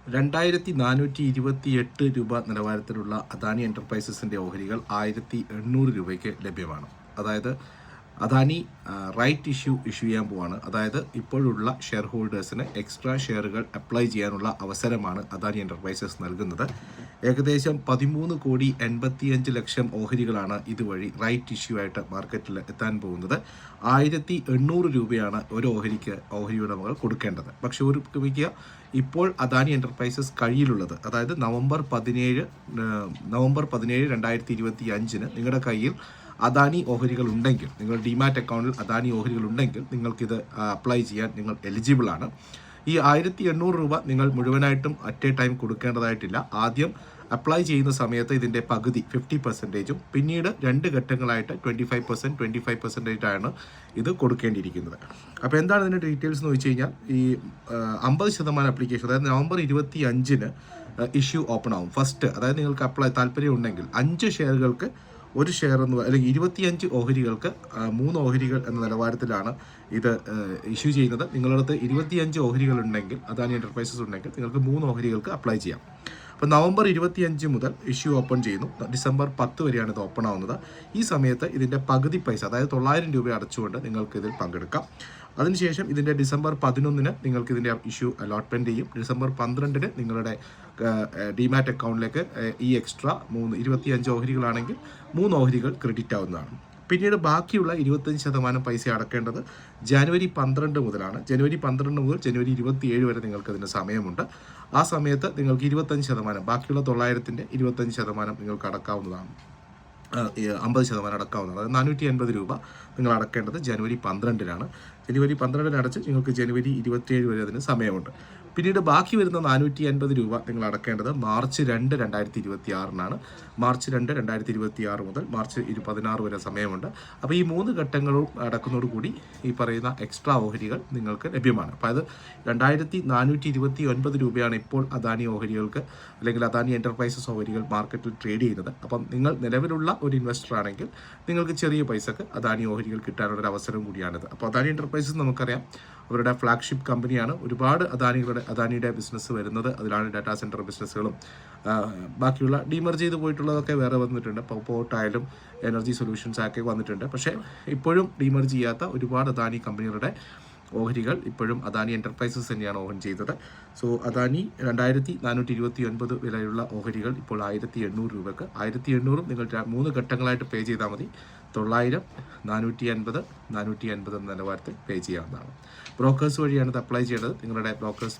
₹2428 നിലവാരത്തിലുള്ള അദാനി എൻ്റർപ്രൈസസിൻ്റെ ഓഹരികൾ 1800 രൂപയ്ക്ക് ലഭ്യമാണ്. അതായത് അദാനി റൈറ്റ് ഇഷ്യൂ ചെയ്യാൻ പോവാണ്. അതായത് ഇപ്പോഴുള്ള ഷെയർ ഹോൾഡേഴ്സിന് എക്സ്ട്രാ ഷെയറുകൾ അപ്ലൈ ചെയ്യാനുള്ള അവസരമാണ് അദാനി എൻ്റർപ്രൈസസ് നൽകുന്നത്. ഏകദേശം 13,85,00,000 ഓഹരികളാണ് ഇതുവഴി റൈറ്റ് ഇഷ്യൂ ആയിട്ട് മാർക്കറ്റിൽ എത്താൻ പോകുന്നത്. 1800 രൂപയാണ് ഒരു ഓഹരി ഉടമകൾ കൊടുക്കേണ്ടത്. പക്ഷേ ഓർമ്മിക്കുക, ഇപ്പോൾ അദാനി എൻ്റർപ്രൈസസ് കയ്യിലുള്ളത്, അതായത് നവംബർ 17, 2025 നിങ്ങളുടെ കയ്യിൽ അദാനി ഓഹരികൾ ഉണ്ടെങ്കിൽ, നിങ്ങളുടെ ഡിമാറ്റ് അക്കൗണ്ടിൽ അദാനി ഓഹരികൾ ഉണ്ടെങ്കിൽ നിങ്ങൾക്കിത് അപ്ലൈ ചെയ്യാൻ നിങ്ങൾ എലിജിബിൾ ആണ്. ഈ 1800 രൂപ നിങ്ങൾ മുഴുവനായിട്ടും അറ്റ് എ ടൈം കൊടുക്കേണ്ടതായിട്ടില്ല. ആദ്യം അപ്ലൈ ചെയ്യുന്ന സമയത്ത് ഇതിൻ്റെ പകുതി 50%, പിന്നീട് 2 ഘട്ടങ്ങളായിട്ട് 25% ആണ് ഇത് കൊടുക്കേണ്ടിയിരിക്കുന്നത്. അപ്പോൾ എന്താണ് ഇതിൻ്റെ ഡീറ്റെയിൽസ് എന്ന് വെച്ച് കഴിഞ്ഞാൽ, ഈ 50% അപ്ലിക്കേഷൻ, അതായത് നവംബർ 25 ഇഷ്യൂ ഓപ്പൺ ആവും. ഫസ്റ്റ്, അതായത് നിങ്ങൾക്ക് അപ്ലൈ താല്പര്യം ഉണ്ടെങ്കിൽ 5 ഷെയറുകൾക്ക് 1 ഷെയർ അല്ലെങ്കിൽ 25 ഓഹരികൾക്ക് 3 ഓഹരികൾ എന്ന നിലവാരത്തിലാണ് ഇത് ഇഷ്യൂ ചെയ്യുന്നത്. നിങ്ങളടുത്ത് 25 ഓഹരികൾ ഉണ്ടെങ്കിൽ, അദാനി എൻ്റർപ്രൈസസ് ഉണ്ടെങ്കിൽ, നിങ്ങൾക്ക് 3 ഓഹരികൾക്ക് അപ്ലൈ ചെയ്യാം. അപ്പോൾ നവംബർ 25 മുതൽ ഇഷ്യൂ ഓപ്പൺ ചെയ്യുന്നു. ഡിസംബർ 10 വരെയാണ് ഇത് ഓപ്പൺ ആവുന്നത്. ഈ സമയത്ത് ഇതിൻ്റെ പകുതി പൈസ, അതായത് 900 രൂപ അടച്ചുകൊണ്ട് നിങ്ങൾക്ക് ഇതിൽ പങ്കെടുക്കാം. അതിനുശേഷം ഇതിൻ്റെ ഡിസംബർ 11 നിങ്ങൾക്ക് ഇതിൻ്റെ ഇഷ്യൂ അലോട്ട്മെൻറ്റ് ചെയ്യും. ഡിസംബർ 12 നിങ്ങളുടെ ഡിമാറ്റ് അക്കൗണ്ടിലേക്ക് ഈ എക്സ്ട്രാ 25 ഓഹരികളാണെങ്കിൽ 3 ഓഹരികൾ ക്രെഡിറ്റ് ആവുന്നതാണ്. പിന്നീട് ബാക്കിയുള്ള 25% പൈസ അടക്കേണ്ടത് ജനുവരി 12 മുതലാണ്. ജനുവരി 12 മുതൽ ജനുവരി 27 വരെ നിങ്ങൾക്ക് അതിന് സമയമുണ്ട്. ആ സമയത്ത് നിങ്ങൾക്ക് 25%, ബാക്കിയുള്ള 900-ൻ്റെ 25% നിങ്ങൾക്ക് അടക്കാവുന്നതാണ്. 50% അടക്കാവുന്നത്, അതായത് 480 രൂപ നിങ്ങൾ അടക്കേണ്ടത് ജനുവരി 12 ജനുവരി 12 അടച്ച് നിങ്ങൾക്ക് ജനുവരി 27 വരെ അതിന് സമയമുണ്ട്. പിന്നീട് ബാക്കി വരുന്ന 480 രൂപ നിങ്ങൾ അടക്കേണ്ടത് മാർച്ച് 2, 2026 മാർച്ച് 2, 2026 മുതൽ മാർച്ച് 16 വരെ സമയമുണ്ട്. അപ്പോൾ ഈ 3 ഘട്ടങ്ങളും അടക്കുന്നതോടുകൂടി ഈ പറയുന്ന എക്സ്ട്രാ ഓഹരികൾ നിങ്ങൾക്ക് ലഭ്യമാണ്. അപ്പോൾ അത് 2429 രൂപയാണ് ഇപ്പോൾ അദാനി ഓഹരികൾക്ക്, അല്ലെങ്കിൽ അദാനി എൻ്റർപ്രൈസസ് ഓഹരികൾ മാർക്കറ്റിൽ ട്രേഡ് ചെയ്യുന്നത്. അപ്പം നിങ്ങൾ നിലവിലുള്ള ഒരു ഇൻവെസ്റ്റർ ആണെങ്കിൽ നിങ്ങൾക്ക് ചെറിയ പൈസക്ക് അദാനി ഓഹരികൾ കിട്ടാനുള്ള ഒരു അവസരം കൂടിയാണിത്. അപ്പോൾ അദാനി എൻ്റർപ്രൈസസ് നമുക്കറിയാം, അവരുടെ ഫ്ലാഗ്ഷിപ്പ് കമ്പനിയാണ്. ഒരുപാട് അദാനിയുടെ ബിസിനസ് വരുന്നത് അതിലാണ്. ഡാറ്റാ സെൻറ്റർ ബിസിനസ്സുകളും ബാക്കിയുള്ള ഡീമർജ് ചെയ്ത് പോയിട്ടുള്ളതൊക്കെ വേറെ വന്നിട്ടുണ്ട്. പോർട്ടായാലും എനർജി സൊല്യൂഷൻസ് ഒക്കെ വന്നിട്ടുണ്ട്. പക്ഷേ ഇപ്പോഴും ഡീമർജ് ചെയ്യാത്ത ഒരുപാട് അദാനി കമ്പനികളുടെ ഓഹരികൾ ഇപ്പോഴും അദാനി എൻ്റർപ്രൈസസ് തന്നെയാണ് ഓഹൻ ചെയ്തത്. സോ അദാനി 2429 വിലയുള്ള ഓഹരികൾ ഇപ്പോൾ 1800 രൂപയ്ക്ക്, 1800 നിങ്ങൾ 3 ഘട്ടങ്ങളായിട്ട് പേ ചെയ്താൽ മതി. 900, 450, 450 എന്ന നിലവാരത്തിൽ പേ ചെയ്യാവുന്നതാണ്. ബ്രോക്കേഴ്സ് വഴിയാണ് ഇത് അപ്ലൈ ചെയ്യേണ്ടത്. നിങ്ങളുടെ ബ്രോക്കേഴ്സ്